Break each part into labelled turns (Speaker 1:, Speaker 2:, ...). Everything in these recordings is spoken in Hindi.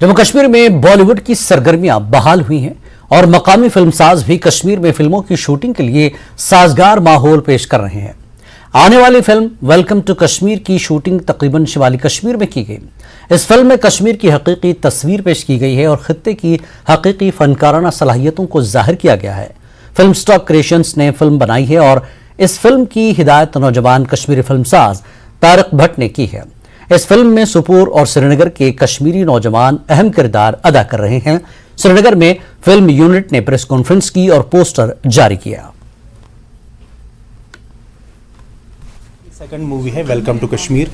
Speaker 1: जम्मू कश्मीर में बॉलीवुड की सरगर्मियां बहाल हुई हैं और मकामी फिल्मसाज भी कश्मीर में फिल्मों की शूटिंग के लिए साजगार माहौल पेश कर रहे हैं। आने वाली फिल्म वेलकम टू कश्मीर की शूटिंग तकरीबन शिमाली कश्मीर में की गई। इस फिल्म में कश्मीर की हकीकी तस्वीर पेश की गई है और खित्ते की हकीकी फनकाराना सलाहियतों को जाहिर किया गया है। फिल्म स्टॉक क्रिएशंस ने फिल्म बनाई है और इस फिल्म की हिदायत नौजवान कश्मीरी फिल्मसाज तारिक भट्ट ने की है। इस फिल्म में सुपूर और श्रीनगर के कश्मीरी नौजवान अहम किरदार अदा कर रहे हैं। श्रीनगर में फिल्म यूनिट ने प्रेस कॉन्फ्रेंस की और पोस्टर जारी किया।
Speaker 2: सेकंड मूवी है वेलकम टू कश्मीर,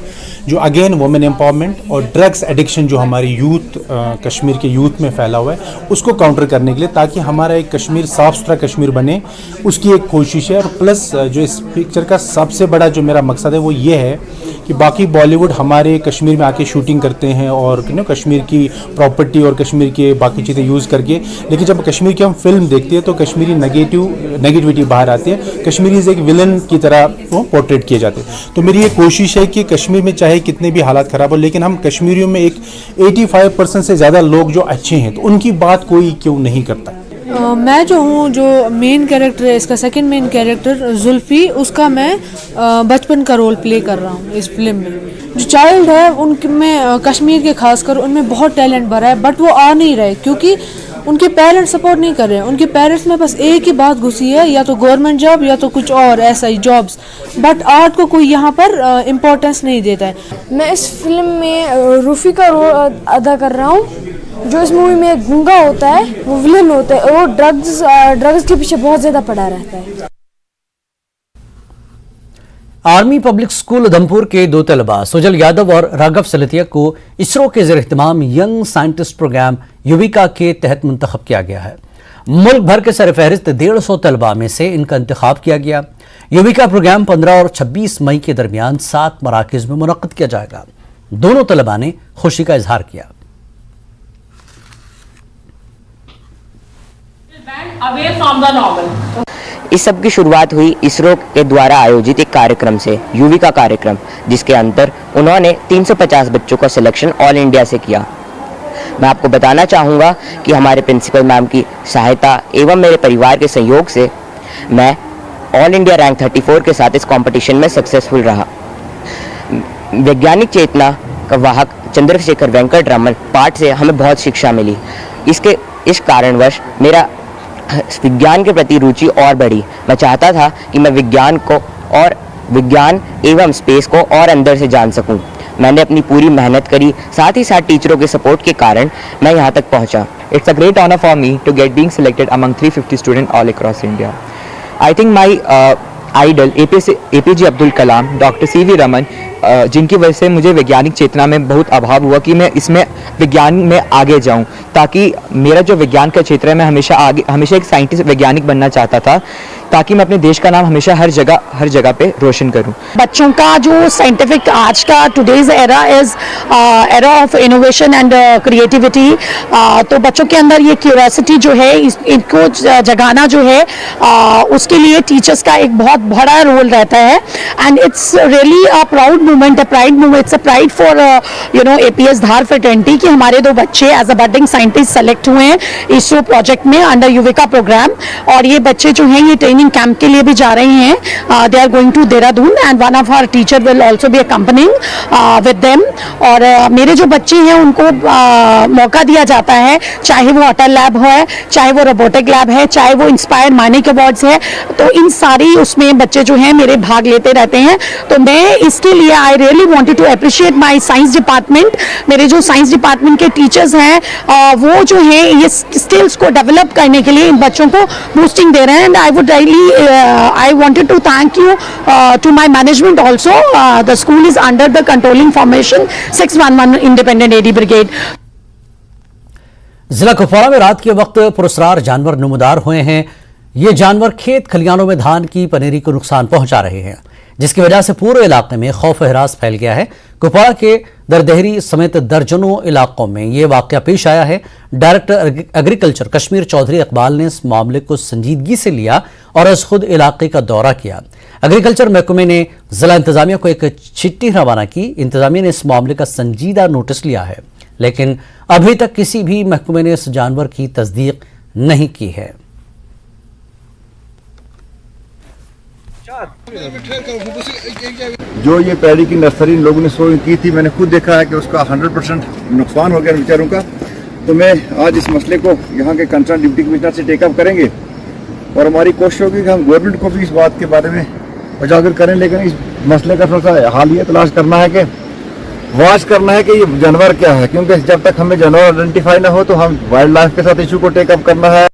Speaker 2: जो अगेन वुमेन एम्पावरमेंट और ड्रग्स एडिक्शन जो हमारी यूथ कश्मीर के यूथ में फैला हुआ है उसको काउंटर करने के लिए, ताकि हमारा एक कश्मीर साफ़ सुथरा कश्मीर बने, उसकी एक कोशिश है। और प्लस जो इस पिक्चर का सबसे बड़ा जो मेरा मकसद है वो ये है कि बाकी बॉलीवुड हमारे कश्मीर में आके शूटिंग करते हैं और कश्मीर की प्रॉपर्टी और कश्मीर के बाकी चीज़ें यूज़ करके, लेकिन जब कश्मीर की हम फिल्म देखते हैं तो कश्मीरी नेगेटिविटी बाहर आती है, कश्मीरी एक विलन की तरह वो पोर्ट्रेट किए जाते हैं। तो मेरी ये कोशिश है कि कश्मीर में चाहे कितने भी हालात ख़राब हो, लेकिन हम कश्मीरियों में एक 85% से ज़्यादा लोग जो अच्छे हैं, तो उनकी बात कोई क्यों नहीं करता।
Speaker 3: मैं जो हूँ, जो मेन कैरेक्टर है इसका, सेकंड मेन कैरेक्टर जुल्फी, उसका मैं बचपन का रोल प्ले कर रहा हूँ इस फिल्म में। जो चाइल्ड है उनमें कश्मीर के खासकर उनमें बहुत टैलेंट भरा है, बट वो आ नहीं रहे क्योंकि उनके पेरेंट्स सपोर्ट नहीं कर रहे हैं। उनके पेरेंट्स में बस एक ही बात घुसी है, या तो गवर्नमेंट जॉब या तो कुछ और ऐसा ही जॉब्स, बट आर्ट को कोई यहाँ पर इम्पोर्टेंस नहीं देता है।
Speaker 4: मैं इस फिल्म में रूफी का रोल अदा कर रहा हूँ। जो इस मूवी में गूंगा होता है वो विलन होता है, वो ड्रग्स के पीछे बहुत ज़्यादा पड़ा रहता है।
Speaker 1: आर्मी पब्लिक स्कूल उधमपुर के दो तलबा सुजल यादव और राघव सलतिया को इसरो के ज़ेर-ए-एहतमाम यंग साइंटिस्ट प्रोग्राम युविका के तहत मुंतखब किया गया है। मुल्क भर के सरफहरिस्त 150 तलबा में से इनका इंतखाब किया गया। युविका प्रोग्राम 15 और 26 मई के दरमियान 7 मराकज़ में मुनक्किद किया जाएगा। दोनों तलबा ने खुशी का इजहार किया।
Speaker 5: इस सब की शुरुआत हुई इसरो के द्वारा आयोजित एक कार्यक्रम से, युविका कार्यक्रम, जिसके अंदर उन्होंने 350 बच्चों का सिलेक्शन ऑल इंडिया से किया। मैं आपको बताना चाहूँगा कि हमारे प्रिंसिपल मैम की सहायता एवं मेरे परिवार के सहयोग से मैं ऑल इंडिया रैंक 34 के साथ इस कंपटीशन में सक्सेसफुल रहा। वैज्ञानिक चेतना का वाहक चंद्रशेखर वेंकट रमन पाठ से हमें बहुत शिक्षा मिली। इस कारणवश मेरा विज्ञान के प्रति रुचि और बढ़ी। मैं चाहता था कि मैं विज्ञान एवं स्पेस को और अंदर से जान सकूं। मैंने अपनी पूरी मेहनत करी, साथ ही साथ टीचरों के सपोर्ट के कारण मैं यहाँ तक पहुँचा।
Speaker 6: It's a great honor for me to get being selected among 350 students all across India. I think my idol APJ Abdul Kalam, doctor CV Raman, जिनकी वजह से मुझे वैज्ञानिक चेतना में बहुत अभाव हुआ कि मैं इसमें विज्ञान में आगे जाऊं, ताकि मेरा जो विज्ञान का क्षेत्र है, मैं हमेशा एक साइंटिस्ट वैज्ञानिक बनना चाहता था, ताकि मैं अपने देश का नाम हमेशा हर जगह पे रोशन करूं।
Speaker 7: बच्चों का जो साइंटिफिक आज का today's era is era of innovation and creativity, तो बच्चों के अंदर ये क्यूरियोसिटी जो है इनको जगाना जो है, उसके लिए टीचर्स का एक बहुत बड़ा रोल रहता है। And it's really a proud movement, it's a pride for APS Dhar fraternity कि हमारे दो बच्चे as a budding scientist select हुए हैं इसरो प्रोजेक्ट में अंडर युविका प्रोग्राम। और ये बच्चे जो हैं ये ट्रेनिंग कैंप के लिए भी जा रहे हैं। They are going to Dehradun and one of our teacher will also be accompanying with them. और मेरे जो बच्चे हैं उनको मौका दिया जाता है, चाहे वो अटल लैब है, चाहे वो रोबोटिक लैब है, चाहे वो इंस्पायर माइनिक अवार्ड्स है, तो इन सारी उसमें बच्चे जो हैं मेरे भाग लेते रहते हैं। तो मैं इसके लिए I really wanted to appreciate my science department. मेरे जो साइंस डिपार्टमेंट के टीचर्स हैं वो जो है ये स्किल्स को डेवलप करने के लिए इन बच्चों को बूस्टिंग दे रहे हैं। And I would I wanted to thank you to my management also. The school is under the controlling formation 611 Independent AD Brigade.
Speaker 1: जिला कुपवाड़ा में रात के वक्त पुरस्कार जानवर नमूदार हुए हैं। ये जानवर खेत खलियानों में धान की पनेरी को नुकसान पहुंचा रहे हैं, जिसकी वजह से पूरे इलाके में खौफ हरास फैल गया है। कुपवाड़ा के दरदेहरी समेत दर्जनों इलाकों में ये वाकया पेश आया है। डायरेक्टर एग्रीकल्चर कश्मीर चौधरी इकबाल ने इस मामले को संजीदगी से लिया और आज खुद इलाके का दौरा किया। एग्रीकल्चर महकमे ने जिला इंतजामिया को एक चिट्ठी रवाना की। इंतजामिया ने इस मामले का संजीदा नोटिस लिया है, लेकिन अभी तक किसी भी महकमे ने इस जानवर की तस्दीक नहीं की है।
Speaker 8: जो ये पैडी की नर्सरी इन लोगों ने शो की थी, मैंने खुद देखा है कि उसका 100% नुकसान हो गया बेचारों का। तो मैं आज इस मसले को यहाँ के कंसर्न डिप्टी कमिश्नर से टेकअप करेंगे और हमारी कोशिश होगी कि हम गवर्नमेंट को भी इस बात के बारे में उजागर करें। लेकिन इस मसले का थोड़ा सा हाल ये तलाश करना है कि वॉच करना है कि ये जानवर क्या है, क्योंकि जब तक हमें जानवर आइडेंटिफाई ना हो तो हम वाइल्ड लाइफ के साथ इशू को टेकअप करना है।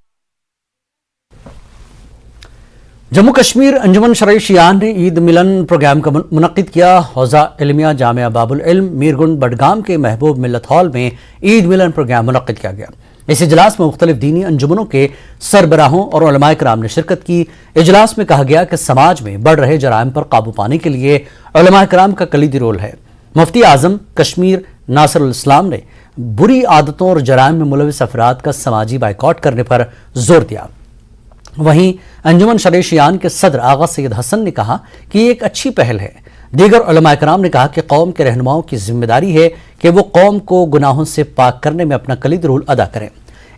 Speaker 1: जम्मू कश्मीर अंजुमन शरई-ए-शियान ने ईद मिलन प्रोग्राम का मुनक्किद किया। हौजा इल्मिया जामिया बाबुल इल्म मीरगुंड बडगाम के महबूब मिल्लत हॉल में ईद मिलन प्रोग्राम मुनक्किद किया गया। इस इजलास में मुख्तलिफ दीनी अंजुमनों के सरबराहों और उलमाए किराम ने शिरकत की। इजलास में कहा गया कि समाज में बढ़ रहे जराइम पर काबू पाने के लिए उलमाए किराम का कलीदी रोल है। मुफ्ती आजम कश्मीर नासिरुल इस्लाम ने बुरी आदतों और जराइम में मुलविस अफराद का समाजी बाइकॉट करने पर जोर दिया। वहीं अंजुमन शरई-ए-शियान के सदर आगा सैयद हसन ने कहा कि ये एक अच्छी पहल है। दीगर उलमाए किराम ने कहा कि कौम के रहनुमाओं की जिम्मेदारी है कि वो कौम को गुनाहों से पाक करने में अपना कलीदी रोल अदा करें।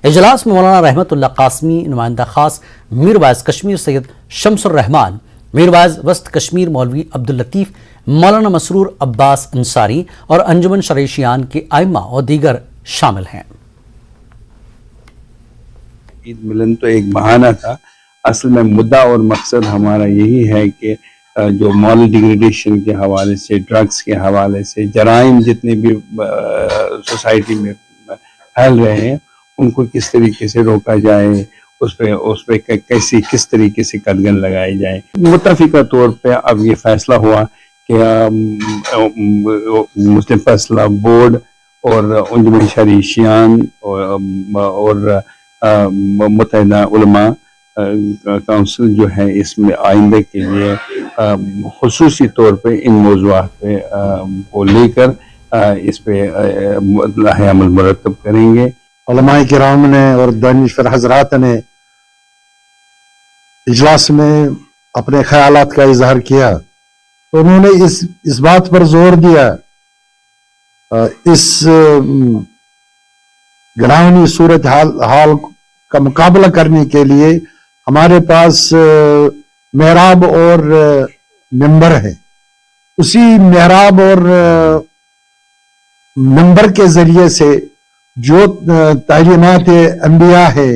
Speaker 1: इजलास में मौलाना रहमतुल्लाह कासमी, नुमाइंदा खास मीर वाइज कश्मीर सैयद शमसुर रहमान, मीर वाइज वस्त कश्मीर मौलवी अब्दुल लतीफ, मौलाना मसरूर अब्बास अंसारी और अंजुमन शरई-ए-शियान के आइम्मा और दीगर शामिल हैं।
Speaker 9: ईद मिलन तो एक बहाना था, असल में मुद्दा और मकसद हमारा यही है कि जो मॉरल डिग्रेडेशन के हवाले से, ड्रग्स के हवाले से, जराइम जितने भी सोसाइटी में फैल रहे हैं उनको किस तरीके से रोका जाए, उस पे किस तरीके से कदगन लगाई जाए। मुत्तफिका तौर पे अब ये फैसला हुआ कि मुस्लिम फैसला बोर्ड और अंजुमन शरई-ए-शियान और मुत्तहिदा उलमा काउंसिल जो है इसमें आइंदे के लिए खुसूसी तौर पे इन मौज़ूआत पे को लेकर इस पे अमल मुरतब करेंगे।
Speaker 10: उलमाए किराम ने और दानिशवर हजरात ने इजलास में अपने ख्यालात का इजहार किया तो उन्होंने इस बात पर जोर दिया, इस घिनौनी सूरत हाल का मुकाबला करने के लिए हमारे पास मेहराब और मिंबर है। उसी मेहराब और मिंबर के जरिए से जो तालीमात अंबिया है,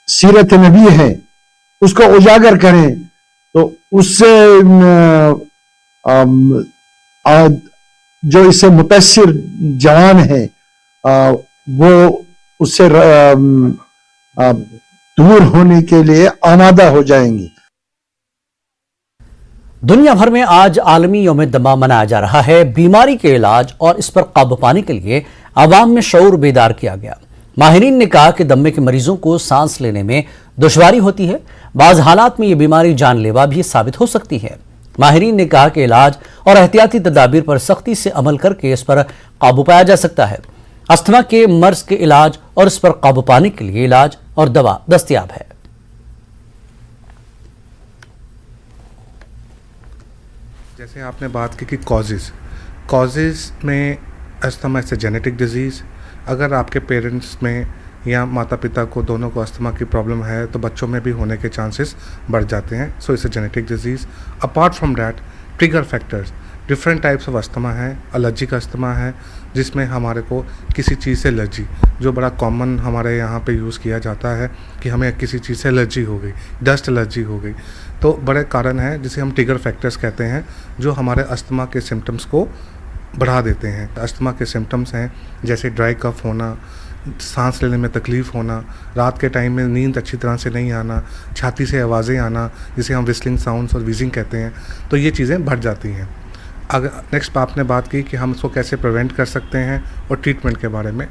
Speaker 10: सीरत नबी है, उसको उजागर करें तो उससे जो इससे मुतासिर जवान है वो उससे दूर होने के लिए आमादा हो जाएंगे।
Speaker 1: दुनिया भर में आज आलमी यौम दमा मनाया जा रहा है। बीमारी के इलाज और इस पर काबू पाने के लिए आवाम में शऊर बेदार किया गया। माहिरीन ने कहा कि दम्मे के मरीजों को सांस लेने में दुश्वारी होती है। बाज हालात में यह बीमारी जानलेवा भी साबित हो सकती है। माहिरीन ने कहा कि इलाज और एहतियाती तदाबीर पर सख्ती से अमल करके इस पर काबू पाया जा सकता है। अस्थमा के मर्ज के इलाज और इस पर काबू पाने के लिए इलाज और दवा दस्तयाब है।
Speaker 11: जैसे आपने बात की कि कॉजेज़ में अस्थमा से जेनेटिक डिजीज़, अगर आपके पेरेंट्स में या माता पिता को दोनों को अस्थमा की प्रॉब्लम है तो बच्चों में भी होने के चांसेस बढ़ जाते हैं। So it's a genetic disease. Apart from that trigger factors, different types of asthma है। एलर्जिक अस्थमा है जिसमें हमारे को किसी चीज़ से एलर्जी, जो बड़ा कॉमन हमारे यहाँ पे यूज़ किया जाता है कि हमें किसी चीज़ से एलर्जी हो गई, डस्ट एलर्जी हो गई, तो बड़े कारण हैं जिसे हम ट्रिगर फैक्टर्स कहते हैं जो हमारे अस्थमा के सिम्टम्स को बढ़ा देते हैं। अस्थमा के सिम्टम्स हैं जैसे ड्राई कफ होना, सांस लेने में तकलीफ़ होना, रात के टाइम में नींद अच्छी तरह से नहीं आना, छाती से आवाज़ें आना जिसे हम विस्लिंग साउंड्स और वीजिंग कहते हैं, तो ये चीज़ें बढ़ जाती हैं। अगर नेक्स्ट आपने बात की कि हम इसको कैसे प्रिवेंट कर सकते हैं और ट्रीटमेंट के बारे में,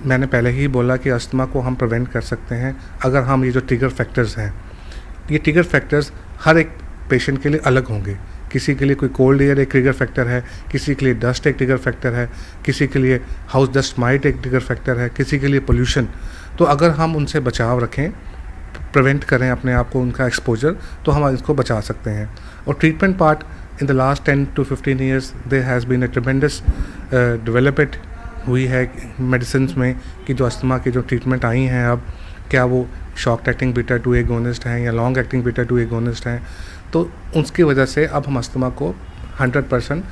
Speaker 11: मैंने पहले ही बोला कि अस्थमा को हम प्रिवेंट कर सकते हैं अगर हम ये जो ट्रिगर फैक्टर्स हैं, ये ट्रिगर फैक्टर्स हर एक पेशेंट के लिए अलग होंगे। किसी के लिए कोई कोल्ड एयर एक ट्रिगर फैक्टर है, किसी के लिए डस्ट एक ट्रिगर फैक्टर है, किसी के लिए हाउस डस्ट माइट एक ट्रिगर फैक्टर है, किसी के लिए पोल्यूशन। तो अगर हम उनसे बचाव रखें, प्रिवेंट करें अपने आप को उनका एक्सपोजर, तो हम इसको बचा सकते हैं। और treatment part, in the last 10 to 15 years there has been a tremendous development हुई है मेडिसिन में कि जो अस्थमा की जो ट्रीटमेंट आई हैं अब, क्या वो शॉर्ट एक्टिंग बीटा 2 एगोनिस्ट हैं या लॉन्ग एक्टिंग बीटा 2 एगोनिस्ट हैं, तो उसकी वजह से अब हम अस्थमा को 100%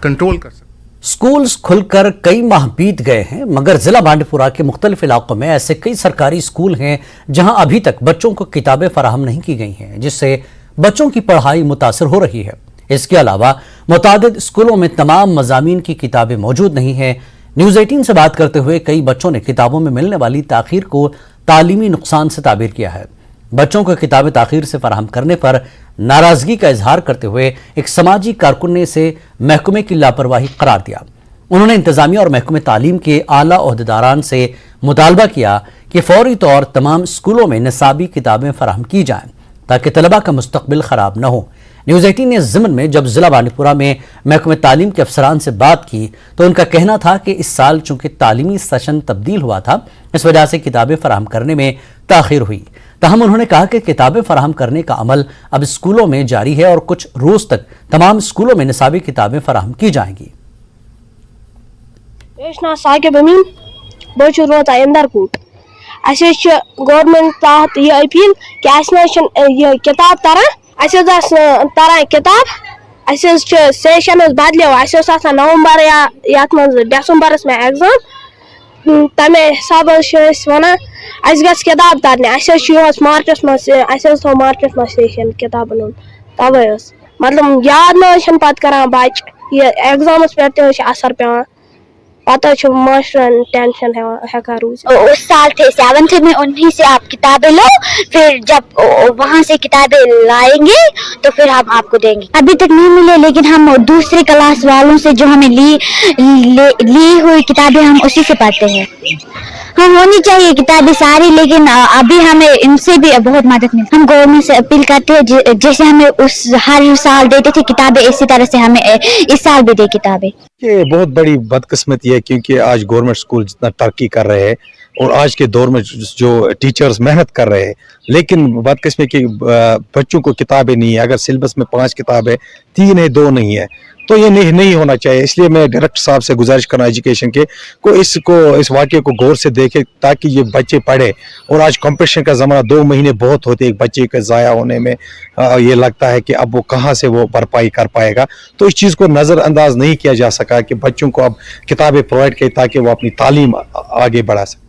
Speaker 11: कंट्रोल कर सकते हैं।
Speaker 1: स्कूल्स खुलकर कई माह बीत गए हैं, मगर जिला बांडीपुरा के मुख्तलिफ इलाकों में ऐसे कई सरकारी स्कूल हैं जहां अभी तक बच्चों को किताबें फराहम नहीं की गई हैं, जिससे बच्चों की पढ़ाई मुतासर हो रही है। इसके अलावा मुतादिद स्कूलों में तमाम मज़ामीन की किताबें मौजूद नहीं हैं। न्यूज़ 18 से बात करते हुए कई बच्चों ने किताबों में मिलने वाली ताखीर को तालीमी नुकसान से ताबीर किया है। बच्चों को किताबें ताखीर से फराहम करने पर नाराजगी का इजहार करते हुए एक समाजी कारकुन ने इसे महकमे की लापरवाही करार दिया। उन्होंने इंतजामिया और महकमे तालीम के आला ओहदेदारान से मुतालबा किया कि फौरी तौर तमाम स्कूलों में निसाबी किताबें फराहम की जाएं ताकि तलबा का मुस्तकबिल खराब न हो। न्यूज़ 18 ने इस ज़िमन में जब जिला बांडीपुरा में महकमे तालीम के अफसरान से बात की तो उनका कहना था कि इस साल चूंकि तालीमी सेशन तब्दील हुआ था, इस वजह से किताबें फराहम करने में ताखीर हुई। ताहम उन्होंने कहा कि किताबें फराहम करने का अमल अब स्कूलों में जारी है और कुछ रोज तक तमाम स्कूलों में निसाबी किताबें फराहम की जाएंगी।
Speaker 12: साकिब अमीन बह रोज इंदरकूट गवर्नमेंट तहत यह अपील कि किताब तरह तरह किताब सेशन बदलो नवंबर या ये दिसंबरस में एग्जाम तमें हिसाब वन किताब तरने मार्चस मार्चस में सेशन किताबन तवे मतलब याद न पे करान बच ये एग्जामस पे असर पे पता मास्टर टेंशन है
Speaker 13: उस साल थे 7th में, उन्हीं से आप किताबें लो, फिर जब वहाँ से किताबें लाएंगे तो फिर हम आपको देंगे। अभी तक नहीं मिले, लेकिन हम दूसरे क्लास वालों से जो हमें ली हुई किताबें हम उसी से पढ़ते हैं। हम होनी चाहिए किताबें सारी, लेकिन अभी हमें इनसे भी बहुत मदद मिलती। हम गवर्नमेंट से अपील करते हैं जैसे हमें उस हर साल देते थे किताबें, इसी तरह से हमें इस साल भी दे किताबें।
Speaker 14: ये बहुत बड़ी बदकिस्मती है क्योंकि आज गवर्नमेंट स्कूल जितना तरक्की कर रहे हैं और आज के दौर में जो टीचर्स मेहनत कर रहे हैं, लेकिन बदकिस्मती की बच्चों को किताबें नहीं है। अगर सिलेबस में 5 किताबें 3 है 2 नहीं है तो ये नहीं होना चाहिए। इसलिए मैं डायरेक्टर साहब से गुजारिश करना एजुकेशन के इस वाक़े को गौर से देखे ताकि ये बच्चे पढ़े। और आज कंपटीशन का ज़माना, 2 महीने बहुत होते एक बच्चे के ज़ाया होने में। ये लगता है कि अब वो कहाँ से वो भरपाई कर पाएगा, तो इस चीज़ को नज़रअंदाज नहीं किया जा सका कि बच्चों को अब किताबें प्रोवाइड करें ताकि वो अपनी तालीम आगे बढ़ा सकें।